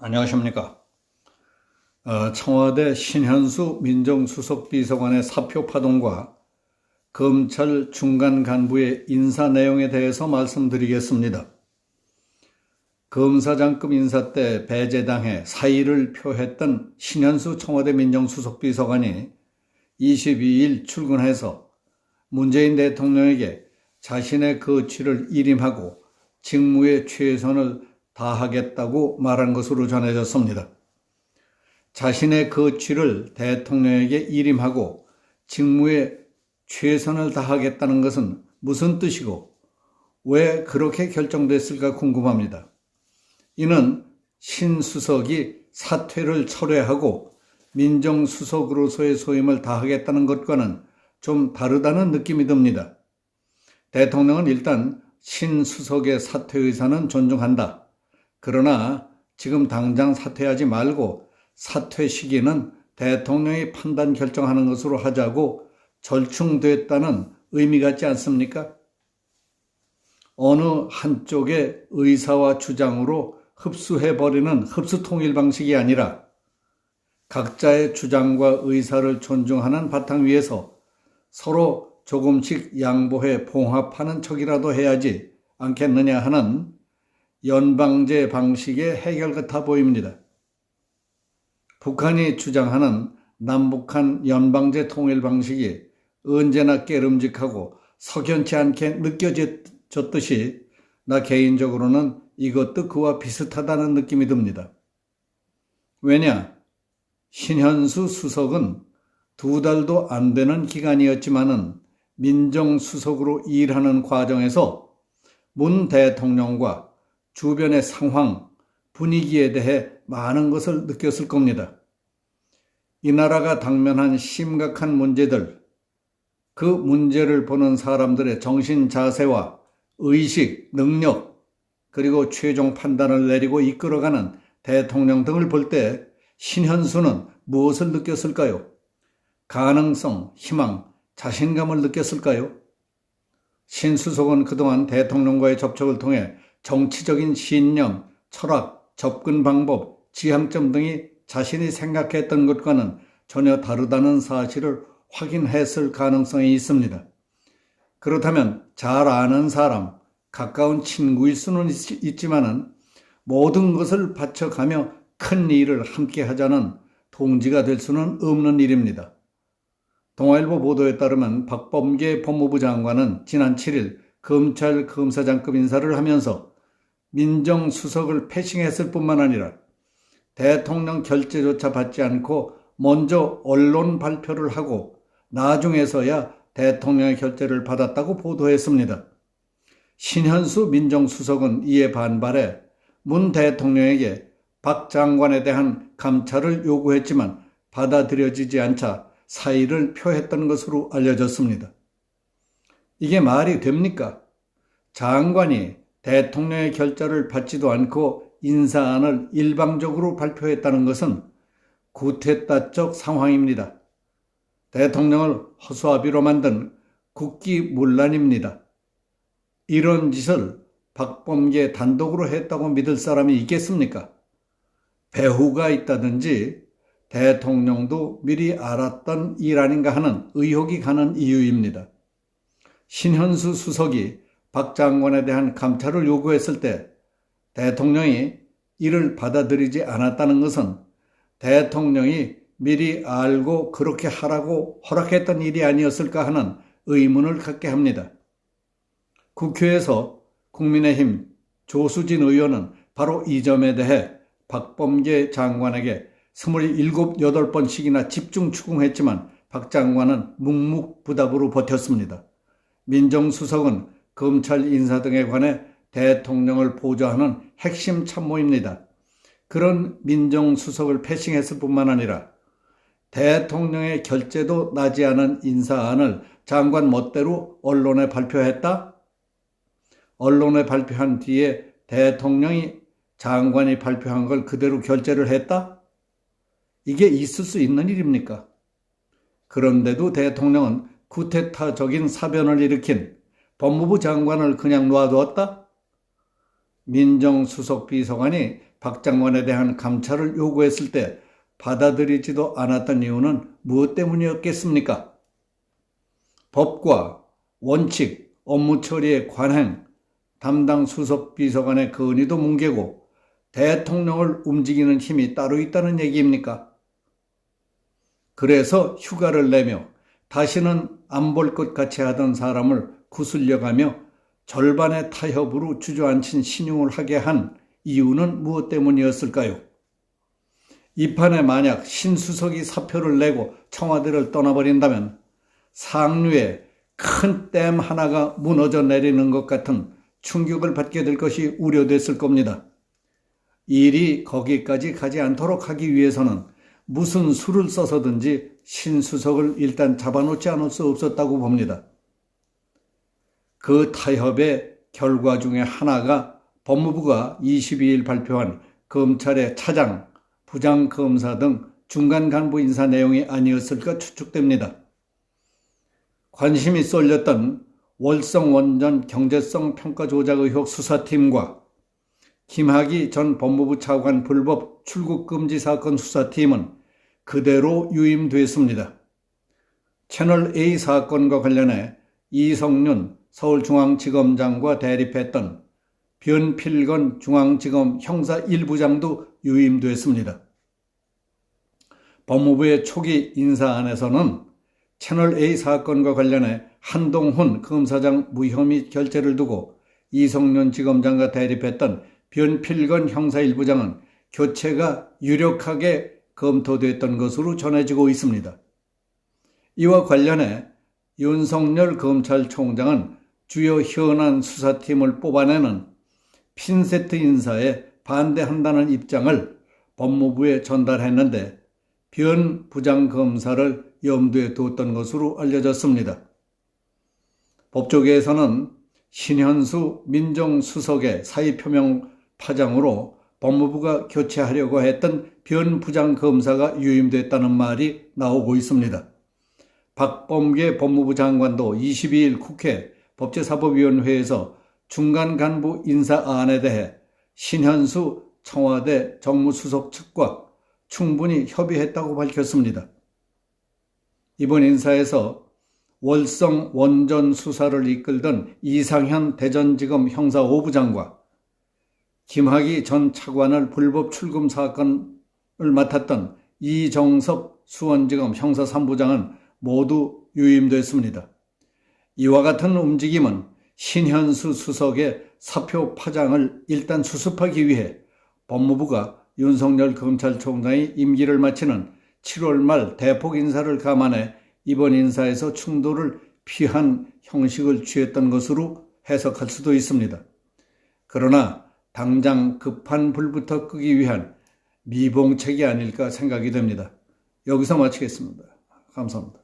안녕하십니까. 청와대 신현수 민정수석비서관의 사표 파동과 검찰 중간 간부의 인사 내용에 대해서 말씀드리겠습니다. 검사장급 인사 때 배제당해 사의를 표했던 신현수 청와대 민정수석비서관이 22일 출근해서 문재인 대통령에게 자신의 거취를 일임하고 직무에 최선을 다하겠다고 말한 것으로 전해졌습니다. 자신의 거취를 대통령에게 일임하고 직무에 최선을 다하겠다는 것은 무슨 뜻이고 왜 그렇게 결정됐을까 궁금합니다. 이는 신수석이 사퇴를 철회하고 민정수석으로서의 소임을 다하겠다는 것과는 좀 다르다는 느낌이 듭니다. 대통령은 일단 신수석의 사퇴 의사는 존중한다. 그러나 지금 당장 사퇴하지 말고 사퇴 시기는 대통령이 판단 결정하는 것으로 하자고 절충됐다는 의미 같지 않습니까? 어느 한쪽의 의사와 주장으로 흡수해버리는 흡수통일 방식이 아니라 각자의 주장과 의사를 존중하는 바탕 위에서 서로 조금씩 양보해 봉합하는 척이라도 해야지 않겠느냐 하는 연방제 방식의 해결 같아 보입니다. 북한이 주장하는 남북한 연방제 통일 방식이 언제나 깨름직하고 석연치 않게 느껴졌듯이 나 개인적으로는 이것도 그와 비슷하다는 느낌이 듭니다. 왜냐? 신현수 수석은 2달도 안 되는 기간이었지만은 민정수석으로 일하는 과정에서 문 대통령과 주변의 상황, 분위기에 대해 많은 것을 느꼈을 겁니다. 이 나라가 당면한 심각한 문제들, 그 문제를 보는 사람들의 정신 자세와 의식, 능력, 그리고 최종 판단을 내리고 이끌어가는 대통령 등을 볼 때 신현수는 무엇을 느꼈을까요? 가능성, 희망, 자신감을 느꼈을까요? 신수석은 그동안 대통령과의 접촉을 통해 정치적인 신념, 철학, 접근 방법, 지향점 등이 자신이 생각했던 것과는 전혀 다르다는 사실을 확인했을 가능성이 있습니다. 그렇다면 잘 아는 사람, 가까운 친구일 수는 있지만은 모든 것을 바쳐가며 큰 일을 함께 하자는 동지가 될 수는 없는 일입니다. 동아일보 보도에 따르면 박범계 법무부 장관은 지난 7일 검찰 검사장급 인사를 하면서 민정수석을 패싱했을 뿐만 아니라 대통령 결재조차 받지 않고 먼저 언론 발표를 하고 나중에서야 대통령의 결재를 받았다고 보도했습니다. 신현수 민정수석은 이에 반발해 문 대통령에게 박 장관에 대한 감찰을 요구했지만 받아들여지지 않자 사의를 표했던 것으로 알려졌습니다. 이게 말이 됩니까? 장관이 대통령의 결재를 받지도 않고 인사안을 일방적으로 발표했다는 것은 구테타적 상황입니다. 대통령을 허수아비로 만든 국기문란입니다. 이런 짓을 박범계 단독으로 했다고 믿을 사람이 있겠습니까? 배후가 있다든지 대통령도 미리 알았던 일 아닌가 하는 의혹이 가는 이유입니다. 신현수 수석이 박 장관에 대한 감찰을 요구했을 때 대통령이 이를 받아들이지 않았다는 것은 대통령이 미리 알고 그렇게 하라고 허락했던 일이 아니었을까 하는 의문을 갖게 합니다. 국회에서 국민의힘 조수진 의원은 바로 이 점에 대해 박범계 장관에게 27, 8번씩이나 집중 추궁했지만 박 장관은 묵묵부답으로 버텼습니다. 민정수석은 검찰 인사 등에 관해 대통령을 보좌하는 핵심 참모입니다. 그런 민정수석을 패싱했을 뿐만 아니라 대통령의 결재도 나지 않은 인사안을 장관 멋대로 언론에 발표했다? 언론에 발표한 뒤에 대통령이 장관이 발표한 걸 그대로 결재를 했다? 이게 있을 수 있는 일입니까? 그런데도 대통령은 쿠데타적인 사변을 일으킨 법무부 장관을 그냥 놔두었다? 민정수석 비서관이 박 장관에 대한 감찰을 요구했을 때 받아들이지도 않았던 이유는 무엇 때문이었겠습니까? 법과 원칙, 업무 처리의 관행, 담당 수석 비서관의 건의도 뭉개고 대통령을 움직이는 힘이 따로 있다는 얘기입니까? 그래서 휴가를 내며 다시는 안 볼 것 같이 하던 사람을 구슬려가며 절반의 타협으로 주저앉힌 신용을 하게 한 이유는 무엇 때문이었을까요? 이 판에 만약 신수석이 사표를 내고 청와대를 떠나버린다면 상류에 큰 댐 하나가 무너져 내리는 것 같은 충격을 받게 될 것이 우려됐을 겁니다. 일이 거기까지 가지 않도록 하기 위해서는 무슨 수를 써서든지 신수석을 일단 잡아놓지 않을 수 없었다고 봅니다. 그 타협의 결과 중에 하나가 법무부가 22일 발표한 검찰의 차장, 부장검사 등 중간 간부 인사 내용이 아니었을까 추측됩니다. 관심이 쏠렸던 월성 원전 경제성 평가 조작 의혹 수사팀과 김학의 전 법무부 차관 불법 출국 금지 사건 수사팀은 그대로 유임됐습니다. 채널A 사건과 관련해 이성윤 서울중앙지검장과 대립했던 변필건 중앙지검 형사 1부장도 유임됐습니다. 법무부의 초기 인사안에서는 채널A 사건과 관련해 한동훈 검사장 무혐의 결재를 두고 이성윤 지검장과 대립했던 변필건 형사 1부장은 교체가 유력하게 검토됐던 것으로 전해지고 있습니다. 이와 관련해 윤석열 검찰총장은 주요 현안 수사팀을 뽑아내는 핀세트 인사에 반대한다는 입장을 법무부에 전달했는데 변 부장검사를 염두에 뒀던 것으로 알려졌습니다. 법조계에서는 신현수 민정수석의 사의표명 파장으로 법무부가 교체하려고 했던 변 부장검사가 유임됐다는 말이 나오고 있습니다. 박범계 법무부 장관도 22일 국회 법제사법위원회에서 중간 간부 인사안에 대해 신현수 청와대 정무수석 측과 충분히 협의했다고 밝혔습니다. 이번 인사에서 월성 원전 수사를 이끌던 이상현 대전지검 형사 5부장과 김학의 전 차관을 불법 출금 사건을 맡았던 이정섭 수원지검 형사 3부장은 모두 유임됐습니다. 이와 같은 움직임은 신현수 수석의 사표 파장을 일단 수습하기 위해 법무부가 윤석열 검찰총장이 임기를 마치는 7월 말 대폭 인사를 감안해 이번 인사에서 충돌을 피한 형식을 취했던 것으로 해석할 수도 있습니다. 그러나 당장 급한 불부터 끄기 위한 미봉책이 아닐까 생각이 됩니다. 여기서 마치겠습니다. 감사합니다.